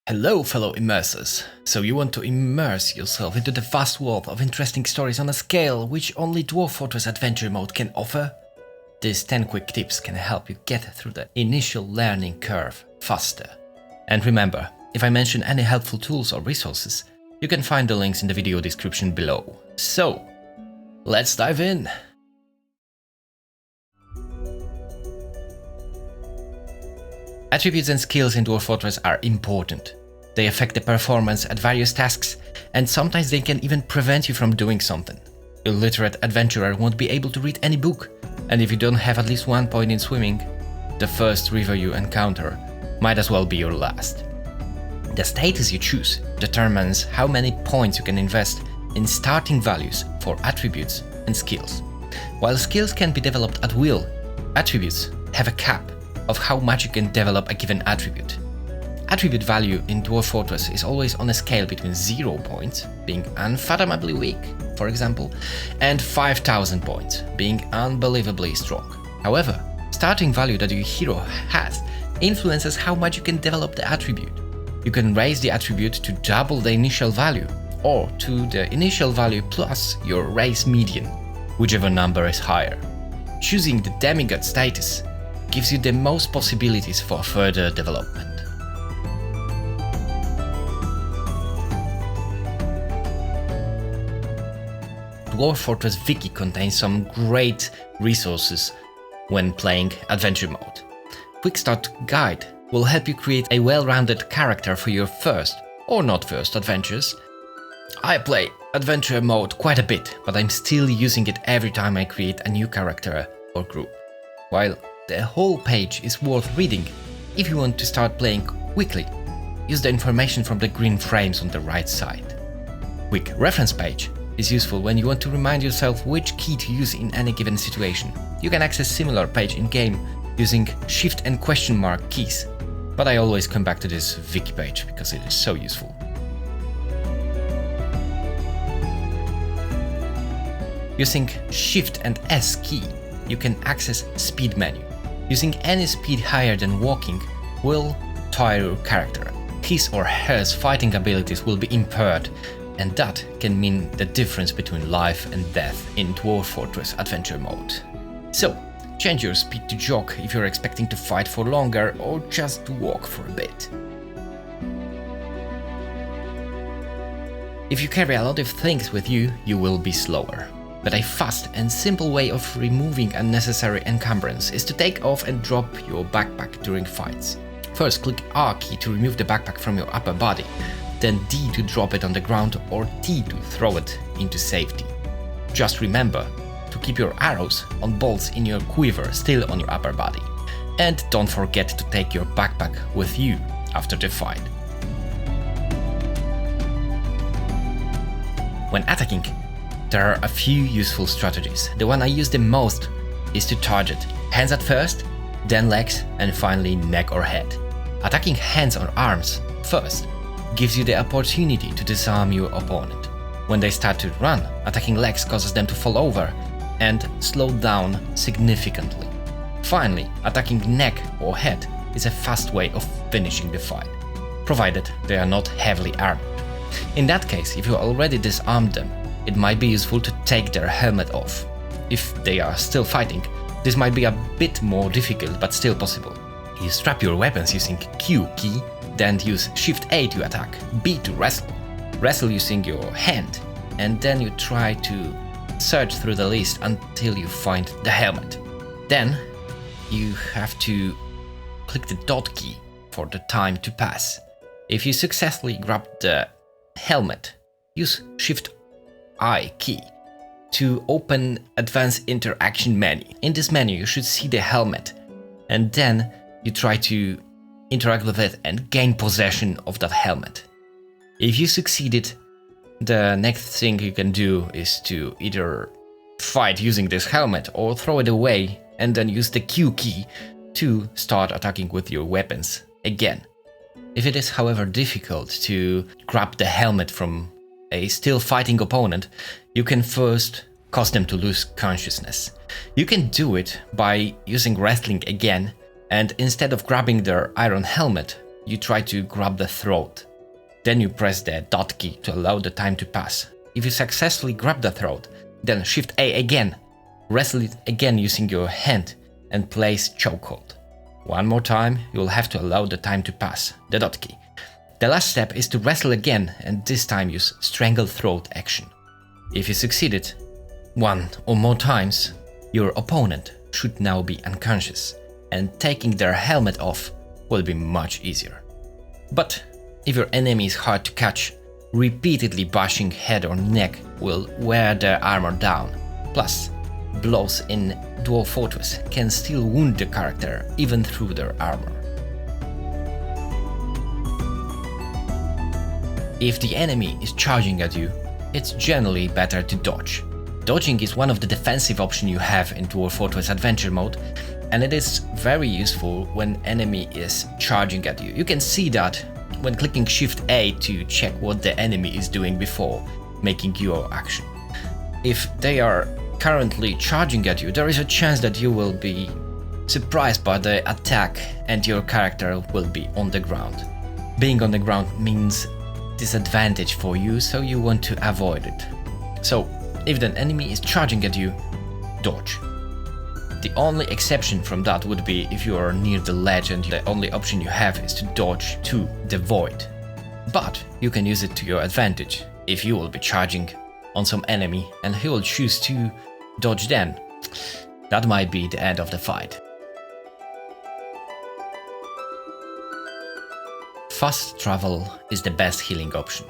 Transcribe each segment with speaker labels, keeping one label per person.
Speaker 1: Hello, fellow immersers! So you want to immerse yourself into the vast world of interesting stories on a scale which only Dwarf Fortress Adventure Mode can offer? These 10 quick tips can help you get through the initial learning curve faster. And remember, if I mention any helpful tools or resources, you can find the links in the video description below. So, let's dive in! Attributes and skills in Dwarf Fortress are important. They affect the performance at various tasks, and sometimes they can even prevent you from doing something. Illiterate adventurer won't be able to read any book, and if you don't have at least 1 point in swimming, the first river you encounter might as well be your last. The status you choose determines how many points you can invest in starting values for attributes and skills. While skills can be developed at will, attributes have a cap of how much you can develop a given attribute. Attribute value in Dwarf Fortress is always on a scale between 0 points, being unfathomably weak, for example, and 5,000 points, being unbelievably strong. However, starting value that your hero has influences how much you can develop the attribute. You can raise the attribute to double the initial value, or to the initial value plus your raise median, whichever number is higher. Choosing the Demigod status gives you the most possibilities for further development. Dwarf Fortress Wiki contains some great resources when playing Adventure Mode. Quick Start Guide will help you create a well-rounded character for your first, or not first, adventures. I play Adventure Mode quite a bit, but I'm still using it every time I create a new character or group. While the whole page is worth reading if you want to start playing quickly, use the information from the green frames on the right side. Quick reference page is useful when you want to remind yourself which key to use in any given situation. You can access similar page in-game using shift and question mark keys, but I always come back to this wiki page because it is so useful. Using shift and S key, you can access speed menu. Using any speed higher than walking will tire your character. His or her fighting abilities will be impaired, and that can mean the difference between life and death in Dwarf Fortress Adventure Mode. So, change your speed to jog if you're expecting to fight for longer or just to walk for a bit. If you carry a lot of things with you, you will be slower. But a fast and simple way of removing unnecessary encumbrance is to take off and drop your backpack during fights. First, click R key to remove the backpack from your upper body, then D to drop it on the ground, or T to throw it into safety. Just remember to keep your arrows on bolts in your quiver still on your upper body. And don't forget to take your backpack with you after the fight. When attacking, there are a few useful strategies. The one I use the most is to target hands at first, then legs, and finally neck or head. Attacking hands or arms first gives you the opportunity to disarm your opponent. When they start to run, attacking legs causes them to fall over and slow down significantly. Finally, attacking neck or head is a fast way of finishing the fight, provided they are not heavily armed. In that case, if you already disarmed them, it might be useful to take their helmet off. If they are still fighting, this might be a bit more difficult but still possible. You strap your weapons using Q key, then use Shift A to attack, B to wrestle. Wrestle using your hand, and then you try to search through the list until you find the helmet. Then you have to click the dot key for the time to pass. If you successfully grab the helmet, use Shift I key to open Advanced Interaction menu. In this menu you should see the helmet, and then you try to interact with it and gain possession of that helmet. If you succeeded, the next thing you can do is to either fight using this helmet or throw it away and then use the Q key to start attacking with your weapons again. If it is, however, difficult to grab the helmet from a still fighting opponent, you can first cause them to lose consciousness. You can do it by using wrestling again, and instead of grabbing their iron helmet, you try to grab the throat. Then you press the dot key to allow the time to pass. If you successfully grab the throat, then Shift A again, wrestle it again using your hand and place chokehold. One more time, you will have to allow the time to pass, the dot key. The last step is to wrestle again and this time use strangle throat action. If you succeeded one or more times, your opponent should now be unconscious, and taking their helmet off will be much easier. But if your enemy is hard to catch, repeatedly bashing head or neck will wear their armor down. Plus, blows in Dwarf Fortress can still wound the character even through their armor. If the enemy is charging at you, it's generally better to dodge. Dodging is one of the defensive options you have in Dwarf Fortress Adventure mode, and it is very useful when enemy is charging at you. You can see that when clicking Shift A to check what the enemy is doing before making your action. If they are currently charging at you, there is a chance that you will be surprised by the attack and your character will be on the ground. Being on the ground means disadvantage for you, so you want to avoid it. So, if the enemy is charging at you, dodge. The only exception from that would be if you are near the ledge and the only option you have is to dodge to the void. But you can use it to your advantage. If you will be charging on some enemy and he will choose to dodge then, that might be the end of the fight. Fast travel is the best healing option.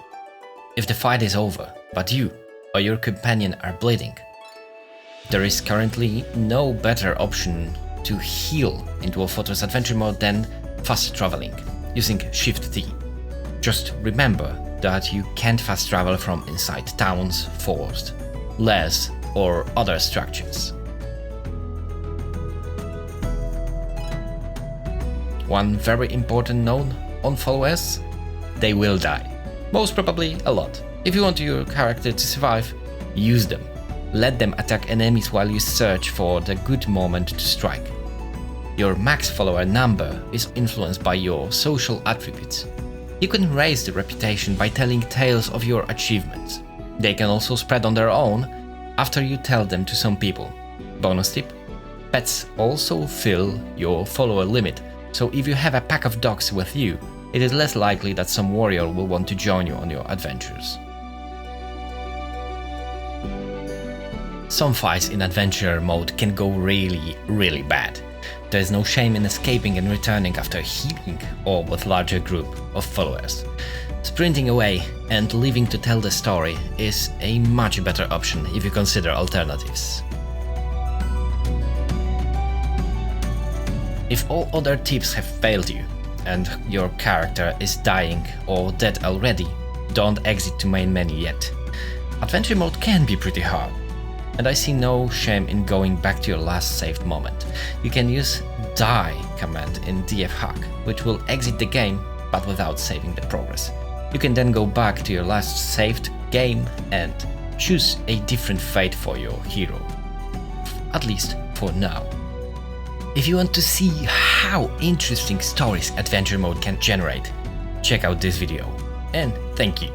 Speaker 1: If the fight is over, but you or your companion are bleeding, there is currently no better option to heal in Dwarf Fortress Adventure mode than fast traveling, using Shift T. Just remember that you can't fast travel from inside towns, forests, lairs or other structures. One very important note on followers: they will die. Most probably a lot. If you want your character to survive, use them. Let them attack enemies while you search for the good moment to strike. Your max follower number is influenced by your social attributes. You can raise the reputation by telling tales of your achievements. They can also spread on their own after you tell them to some people. Bonus tip: pets also fill your follower limit, so if you have a pack of dogs with you, it is less likely that some warrior will want to join you on your adventures. Some fights in adventure mode can go really bad. There is no shame in escaping and returning after healing or with larger group of followers. Sprinting away and leaving to tell the story is a much better option if you consider alternatives. If all other tips have failed you and your character is dying or dead already, don't exit to main menu yet. Adventure mode can be pretty hard, and I see no shame in going back to your last saved moment. You can use die command in dfhack, which will exit the game but without saving the progress. You can then go back to your last saved game and choose a different fate for your hero, at least for now. If you want to see how interesting stories adventure mode can generate, check out this video, and thank you.